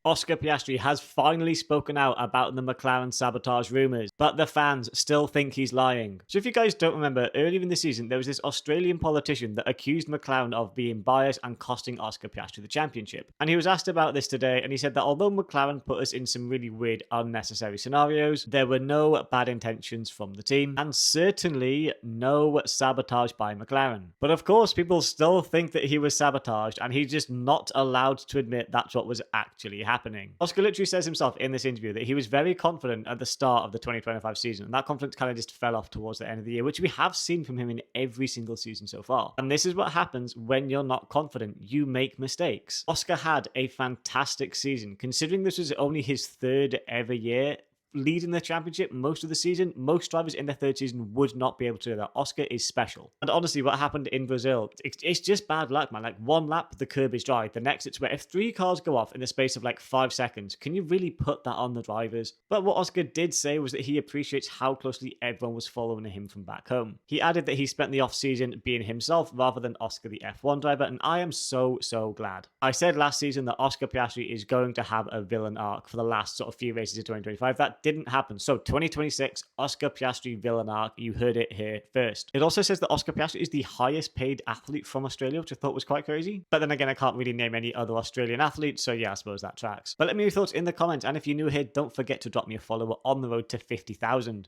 Oscar Piastri has finally spoken out about the McLaren sabotage rumours, but the fans still think he's lying. So if you guys don't remember, earlier in the season there was this Australian politician that accused McLaren of being biased and costing Oscar Piastri the championship. And he was asked about this today, and he said that although McLaren put us in some really weird, unnecessary scenarios, there were no bad intentions from the team, and certainly no sabotage by McLaren. But of course, people still think that he was sabotaged, and he's just not allowed to admit that's what was actually happening. Oscar literally says himself in this interview that he was very confident at the start of the 2025 season, and that confidence kind of just fell off towards the end of the year, which we have seen from him in every single season so far. And this is what happens when you're not confident. You make mistakes. Oscar had a fantastic season. Considering this was only his third ever year leading the championship most of the season, most drivers in their third season would not be able to do that. Oscar is special. And honestly, what happened in Brazil, it's just bad luck, man. Like, one lap, the curb is dry. The next, it's wet. If three cars go off in the space of like 5 seconds, can you really put that on the drivers? But what Oscar did say was that he appreciates how closely everyone was following him from back home. He added that he spent the off-season being himself rather than Oscar the F1 driver, and I am so glad. I said last season that Oscar Piastri is going to have a villain arc for the last sort of few races of 2025. That didn't happen. So 2026, Oscar Piastri villain arc. You heard it here first. It also says that Oscar Piastri is the highest paid athlete from Australia, which I thought was quite crazy. But then again, I can't really name any other Australian athletes, so yeah, I suppose that tracks. But let me know your thoughts in the comments, and if you're new here, don't forget to drop me a follow. We're on the road to 50,000.